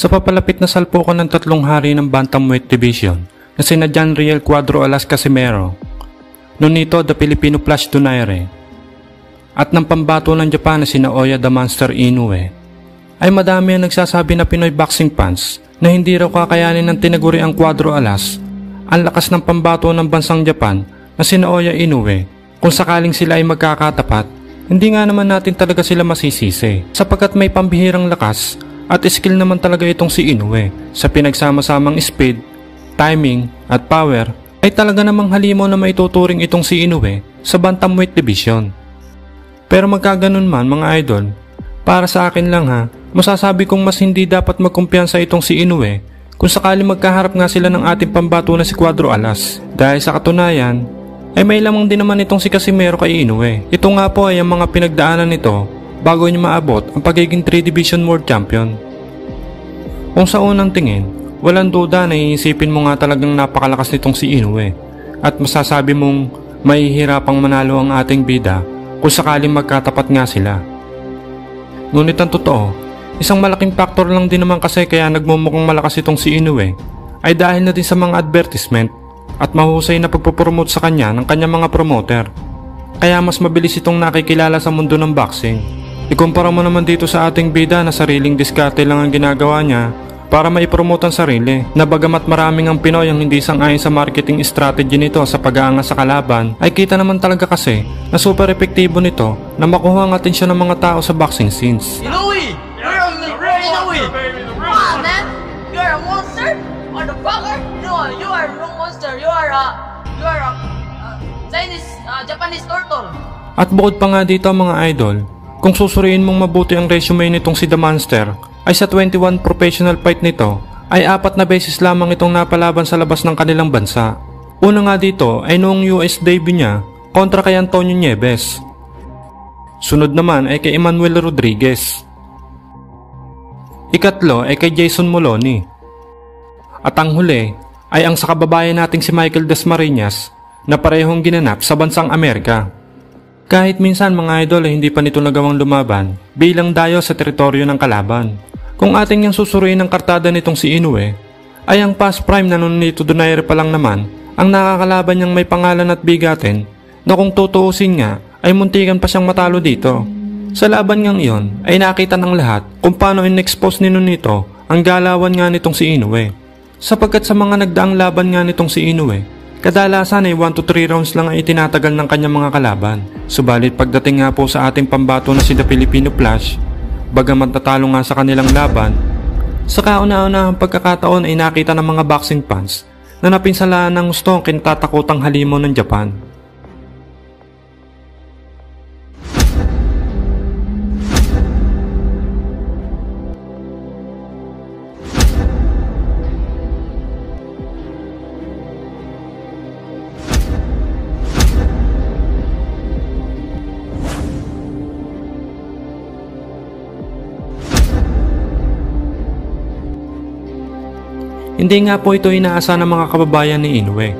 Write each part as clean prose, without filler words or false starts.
Sa papalapit na salpukan ng tatlong hari ng Bantamweight Division na sina John Riel Cuadro Alas Casimero, Nonito the Filipino Flash Donaire, at ng pambato ng Japan na sina Oya the Monster Inoue, ay madami ang nagsasabi na Pinoy boxing fans na hindi raw kakayanin ng tinaguriang Cuadro Alas ang lakas ng pambato ng bansang Japan na sina Oya Inoue kung sakaling sila ay magkakatapat. Hindi nga naman natin talaga sila masisisi sapagkat may pambihirang lakas at skill naman talaga itong si Inoue. Sa pinagsama-samang speed, timing at power ay talaga namang halimaw na maituturing itong si Inoue sa Bantamweight Division. Pero magkaganon man mga idol, para sa akin lang ha, masasabi kong mas hindi dapat magkumpiyansa itong si Inoue kung sakali magkaharap nga sila ng ating pambato na si Cuadro Alas. Dahil sa katunayan, ay may lamang din naman itong si Casimero kay Inoue. Ito nga po ay ang mga pinagdaanan nito bago niya maabot ang pagiging 3 Division World Champion. Kung sa unang tingin, walang duda na iisipin mo nga talagang napakalakas nitong si Inoue at masasabi mong mahihirapang manalo ang ating bida kung sakaling magkatapat nga sila. Ngunit ang totoo, isang malaking faktor lang din naman kasi kaya nagmumukhang malakas itong si Inoue ay dahil na din sa mga advertisement at mahusay na pagpopromote sa kanya ng kanyang mga promoter. Kaya mas mabilis itong nakikilala sa mundo ng boxing. Ikumpara mo naman dito sa ating bida na sariling diskarte lang ang ginagawa niya para maipromote ang sarili, na bagamat maraming ang Pinoy ang hindi sang-ayon sa marketing strategy nito sa pag-aangas sa kalaban, ay kita naman talaga kasi na super epektibo nito na makuha ang atensyon ng mga tao sa boxing scenes. Inoue! You're Inoue! Come on, man! You're a monster? Motherfucker! No, you are no monster. You are a Chinese, Japanese turtle. At bukod pa nga dito mga idol, kung susuriin mong mabuti ang resume nitong si The Monster, ay sa 21 professional fight nito, ay 4 na beses lamang itong napalaban sa labas ng kanilang bansa. Una nga dito ay noong US debut niya kontra kay Antonio Nieves. Sunod naman ay kay Emmanuel Rodriguez. Ikatlo ay kay Jason Moloney. At ang huli ay ang sa kababayan nating si Michael Dasmariñas na parehong ginanap sa bansang Amerika. Kahit minsan mga idol ay hindi pa nito nagawang lumaban bilang dayo sa teritoryo ng kalaban. Kung ating niyang susuruin ang kartada nitong si Inoue, ay ang past prime na Nonito Donaire pa lang naman ang nakakalaban niyang may pangalan at bigatin na kung tutuusin nga ay muntikan pa siyang matalo dito. Sa laban ngang iyon ay nakita ng lahat kung paano in-expose ni Nonito ang galawan nga nitong si Inoue. Sapagkat sa mga nagdaang laban nga nitong si Inoue, kadalasan ay 1 to 3 rounds lang ay itinatagal ng kanyang mga kalaban. Subalit pagdating nga po sa ating pambato na si The Filipino Flash, bagamat natalo nga sa kanilang laban, sa kauna-unahang pagkakataon ay nakita ng mga boxing fans na napinsalaan ng gusto ang kinatatakotang halimaw ng Japan. Hindi nga po ito inaasa ng mga kababayan ni Inoue,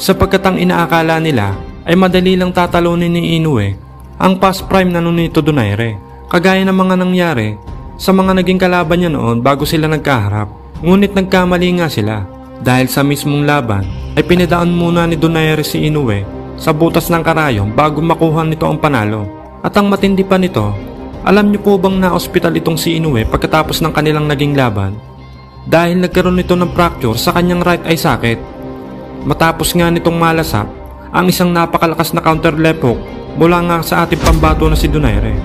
sapagkat ang inaakala nila ay madali lang tatalunin ni Inoue ang past prime na Nonito Donaire, kagaya ng mga nangyari sa mga naging kalaban niya noon bago sila nagkaharap. Ngunit nagkamali nga sila dahil sa mismong laban ay pinadaan muna ni Donaire si Inoue sa butas ng karayom bago makuha nito ang panalo. At ang matindi pa nito, alam niyo po bang na-hospital itong si Inoue pagkatapos ng kanilang naging laban? Dahil nagkaroon nito ng fracture sa kanyang right eye socket. Matapos nga nitong malasap ang isang napakalakas na counter left hook mula nga sa ating pambato na si Donaire.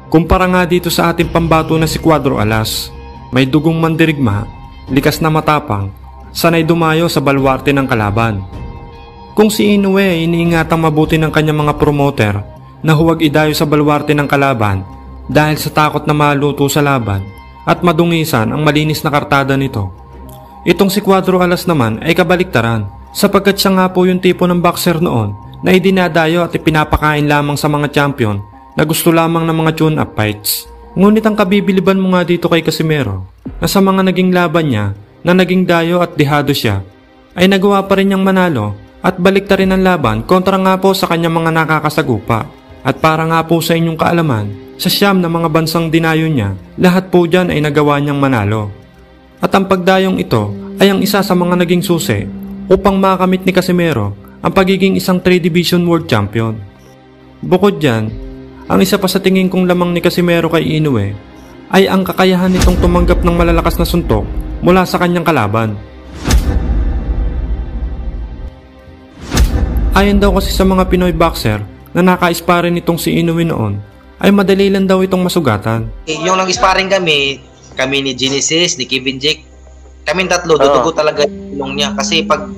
Kumpara nga dito sa ating pambato na si Cuadro Alas, may dugong mandirigma, likas na matapang, sanay dumayo sa balwarte ng kalaban. Kung si Inoue ay iniingatang mabuti ng kanyang mga promoter na huwag idayo sa balwarte ng kalaban dahil sa takot na maluto sa laban at madungisan ang malinis na kartada nito. Itong si Cuadro Alas naman ay kabaliktaran, sapagkat siya nga po yung tipo ng boxer noon na idinadayo at ipinapakain lamang sa mga champion na gusto lamang ng mga tune-up fights. Ngunit ang kabibiliban mo nga dito kay Casimero na sa mga naging laban niya na naging dayo at dehado siya, ay nagawa pa rin niyang manalo at baliktarin ang laban kontra nga po sa kanyang mga nakakasagupa. At para nga po sa inyong kaalaman, Sa siyam na mga bansang dinayo niya, lahat po dyan ay nagawa niyang manalo. At ang pagdayong ito ay ang isa sa mga naging susi upang makamit ni Casimero ang pagiging isang 3 Division World Champion. Bukod dyan, ang isa pa sa tingin kong lamang ni Casimero kay Inoue ay ang kakayahan nitong tumanggap ng malalakas na suntok mula sa kanyang kalaban. Ayon daw kasi sa mga Pinoy boxer na naka-sparring nitong si Inoue noon, ay madali lang daw itong masugatan. Yung nag-sparring kami ni Genesis, ni Kevin Jake, kaming tatlo, dudugo talaga yung ilong niya. Kasi pag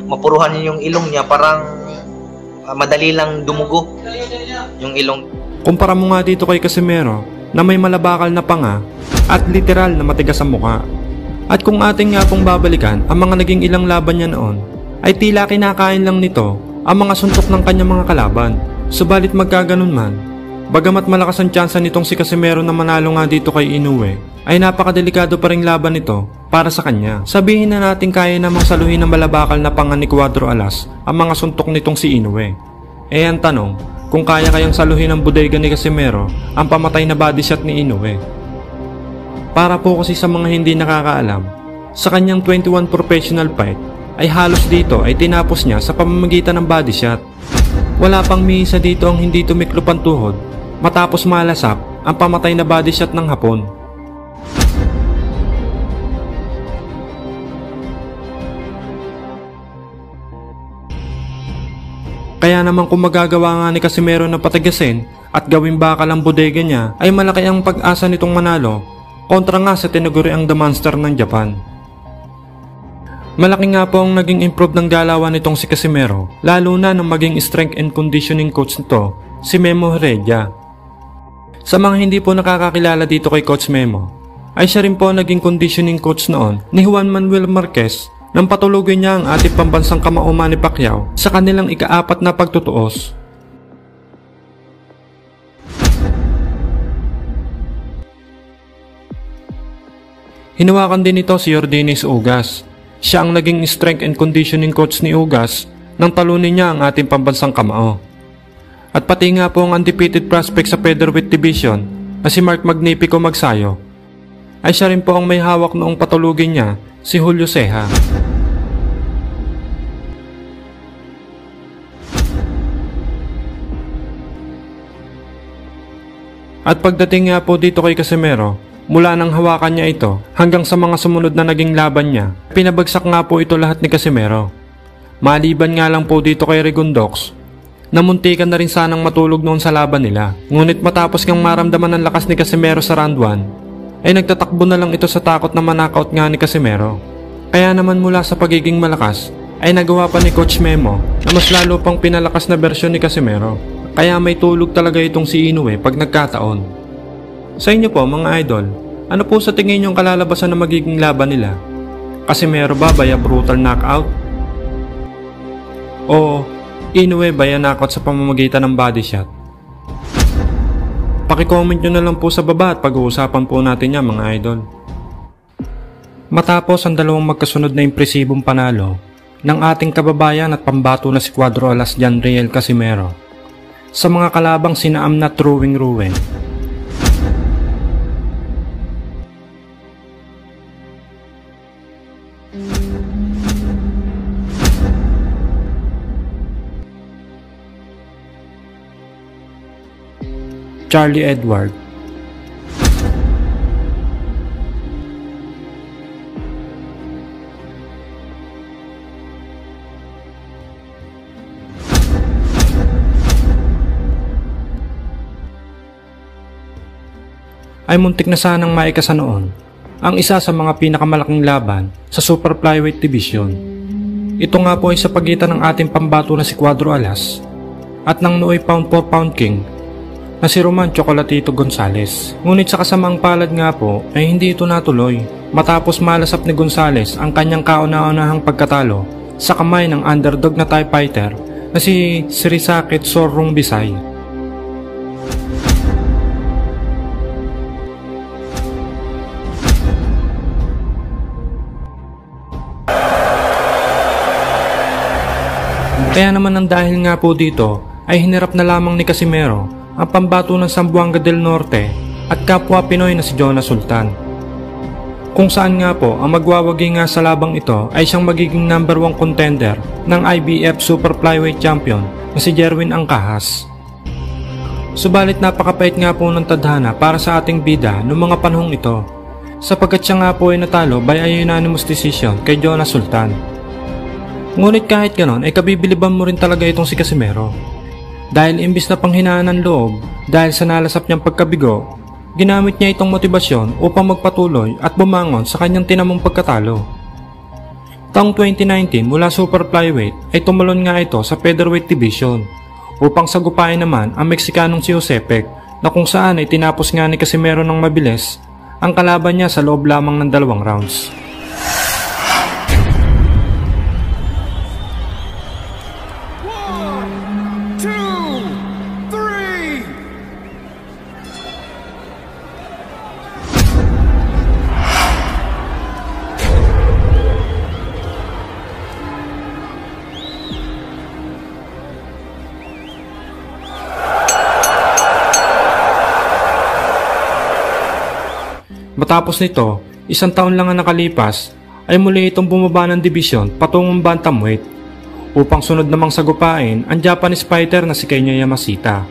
mapuruhan niya yung ilong niya, parang madali lang dumugo yung ilong. Kumpara mo nga dito kay Casimero na may malabakal na panga at literal na matigas ang muka. At kung ating nga pong babalikan ang mga naging ilang laban niya noon, ay tila kinakain lang nito ang mga suntok ng kanyang mga kalaban. Subalit magkaganon man, bagamat malakas ang tsansa nitong si Casimero na manalo nga dito kay Inoue, ay napakadelikado pa ring laban nito para sa kanya. Sabihin na natin kaya namang saluhin ng malabakal na panga ni Cuadro Alas ang mga suntok nitong si Inoue. Eh ang tanong, kung kaya kayang saluhin ng bodega ni Casimero ang pamatay na body shot ni Inoue. Para po kasi sa mga hindi nakakaalam, sa kanyang 21 professional fight ay halos dito ay tinapos niya sa pamamagitan ng body shot. Wala pang misa dito ang hindi tumiklop ang tuhod matapos malasap ang pamatay na body shot ng Hapon. Kaya naman kung magagawa nga ni Casimero na patagasin at gawing bakal ang bodega niya, ay malaki ang pag-asa nitong manalo kontra nga sa tinaguriang The Monster ng Japan. Malaki nga po ang naging improve ng galawan nitong si Casimero, lalo na nang maging strength and conditioning coach nito, si Memo Heredia. Sa mga hindi po nakakakilala dito kay Coach Memo, ay siya rin po naging conditioning coach noon ni Juan Manuel Marquez nang patulugin niya ang ating pambansang kamao Manny Pacquiao sa kanilang ika-4 na pagtutuos. Hinawakan din ito si Yordenis Ugas. Siya ang naging strength and conditioning coach ni Ugas nang talunin niya ang ating pambansang kamao. At pati nga po ang undefeated prospect sa featherweight division na si Mark Magnifico Magsayo, ay siya rin po ang may hawak noong patulugin niya, si Julio Ceja. At pagdating nga po dito kay Casimero, mula nang hawakan niya ito hanggang sa mga sumunod na naging laban niya, pinabagsak nga po ito lahat ni Casimero. Maliban nga lang po dito kay Rigondox, namuntikan na rin sanang matulog noon sa laban nila. Ngunit matapos kang maramdaman ng lakas ni Casimero sa round 1, ay nagtatakbo na lang ito sa takot na manakaut nga ni Casimero. Kaya naman mula sa pagiging malakas, ay nagawa pa ni Coach Memo na mas lalo pang pinalakas na bersyon ni Casimero. Kaya may tulog talaga itong si Inoue pag nagkataon. Sa inyo po mga idol, ano po sa tingin nyo ang kalalabasan na magiging laban nila? Casimero ba via brutal knockout? O Inoue via knockout sa pamamagitan ng body shot? Paki-comment nyo na lang po sa baba at pag-uusapan po natin yan mga idol. Matapos ang dalawang magkasunod na impresibong panalo ng ating kababayan at pambato na si Cuadro Alas Janriel Casimero sa mga kalabang sinaam na Throwing Ruin, Charlie Edward, ay muntik na sanang maikasa noon ang isa sa mga pinakamalaking laban sa Super Flyweight Division. Ito nga po ay sa pagitan ng ating pambato na si Cuadro Alas at ng nooy pound for pound king na si Roman Chocolatito Gonzales. Ngunit sa kasamaang palad nga po ay hindi ito natuloy matapos malasap ni Gonzales ang kanyang kauna-unahang pagkatalo sa kamay ng underdog na Thai fighter na si Srisakit Sorrong Bisay. Kaya naman ang dahil nga po dito ay hinirap na lamang ni Casimero ang pambato ng Zamboanga del Norte at kapwa Pinoy na si Jonas Sultan. Kung saan nga po ang magwawagi nga sa labang ito ay siyang magiging number 1 contender ng IBF Super Flyweight Champion na si Jerwin Angkahas. Subalit napakapait nga po ng tadhana para sa ating bida noong mga panahong ito, sapagkat siya nga po ay natalo by a unanimous decision kay Jonas Sultan. Ngunit kahit ganon ay kabibiliban mo rin talaga itong si Casimero. Dahil imbis na panghinaan ng loob dahil sa nalasap niyang pagkabigo, ginamit niya itong motibasyon upang magpatuloy at bumangon sa kanyang tinamong pagkatalo. Taong 2019 mula Super Flyweight ay tumalon nga ito sa Featherweight Division upang sagupain naman ang Meksikanong si Josepek na kung saan ay tinapos nga ni Casimero ng mabilis ang kalaban niya sa loob lamang ng 2 rounds. Matapos nito, 1 taon lang ang nakalipas ay muli itong bumaba ng dibisyon patungong bantamweight upang sunod namang sagupain ang Japanese fighter na si Kenya Yamashita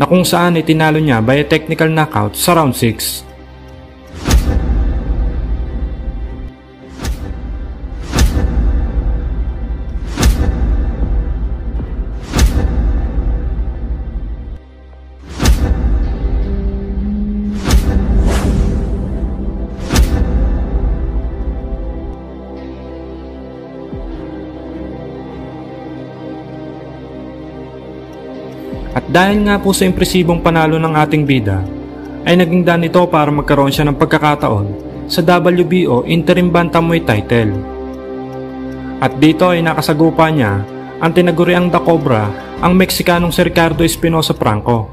na kung saan ay tinalo niya by a technical knockout sa round 6. At dahil nga po sa impresibong panalo ng ating bida, ay naging daan ito para magkaroon siya ng pagkakataon sa WBO Interim Bantamweight title. At dito ay nakasagupa niya ang tinaguriang The Cobra, ang Meksikanong si Ricardo Espinosa Franco.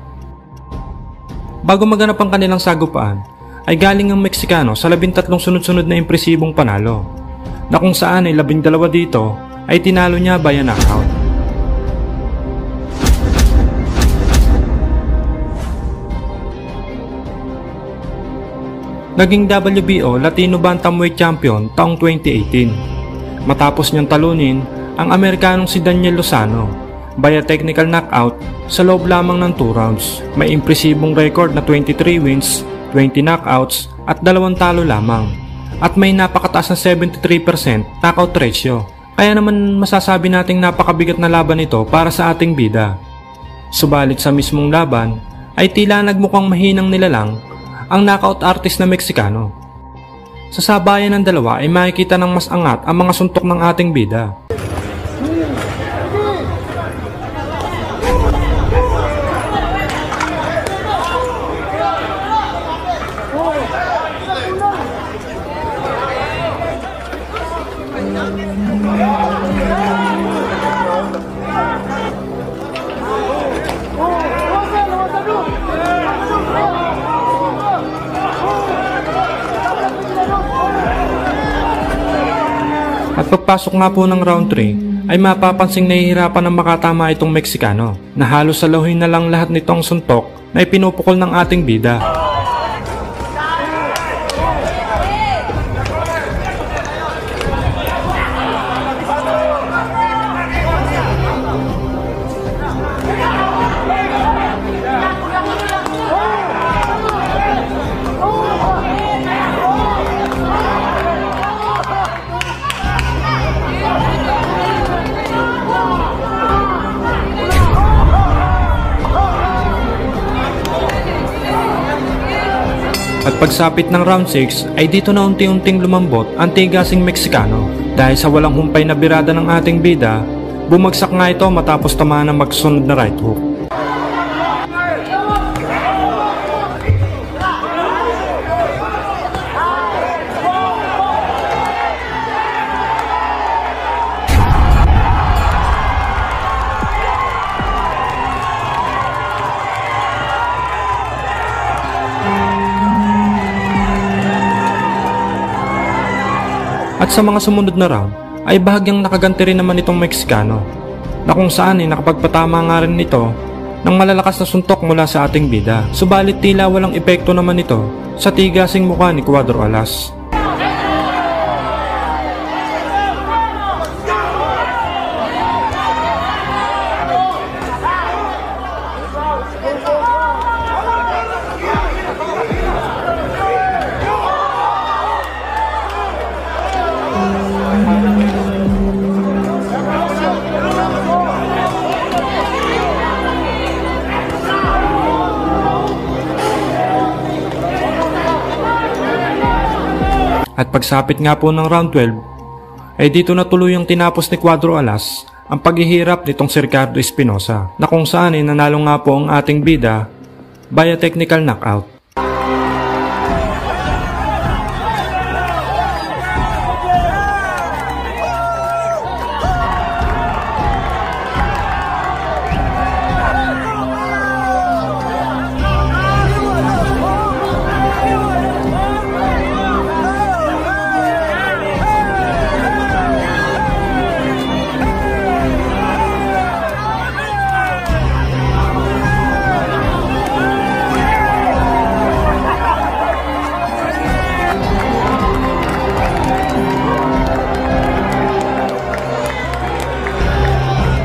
Bago maganap ang kanilang sagupaan, ay galing ang Meksikano sa 13 sunod-sunod na impresibong panalo, na kung saan ay 12 dito ay tinalo niya by a knockout. Naging WBO Latino Bantamweight Champion taong 2018 matapos niyang talunin ang Amerikanong si Daniel Lozano by a technical knockout sa loob lamang ng 2 rounds. May impresibong record na 23 wins, 20 knockouts at 2 talo lamang at may napakataas na 73% knockout ratio. Kaya naman masasabi nating napakabigat na laban ito para sa ating bida. Subalit sa mismong laban ay tila nagmukhang mahinang nilalang ang knockout artist na Meksikano. Sa sabayan ng dalawa ay makikita ng mas angat ang mga suntok ng ating bida. At pagpasok nga po ng round 3 ay mapapansing nahihirapan ng makatama itong Meksikano na halos saluhin na lang lahat nitong suntok na ipinupukol ng ating bida. At pagsapit ng round 6 ay dito na unti-unting lumambot ang tigasing Meksikano dahil sa walang humpay na birada ng ating bida, bumagsak nga ito matapos tamaan ng magsunod na right hook. At sa mga sumunod na round ay bahagyang nakaganti rin naman itong Meksikano na kung saan ay nakapagpatama nga rin nito ng malalakas na suntok mula sa ating bida. Subalit tila walang epekto naman ito sa tigasing mukha ni Cuadro Alas. At pagsapit nga po ng round 12, ay dito na tuluyang tinapos ni Cuadro Alas ang paghihirap nitong si Ricardo Espinosa, na kung saan ay nanalo nga po ang ating bida via technical knockout.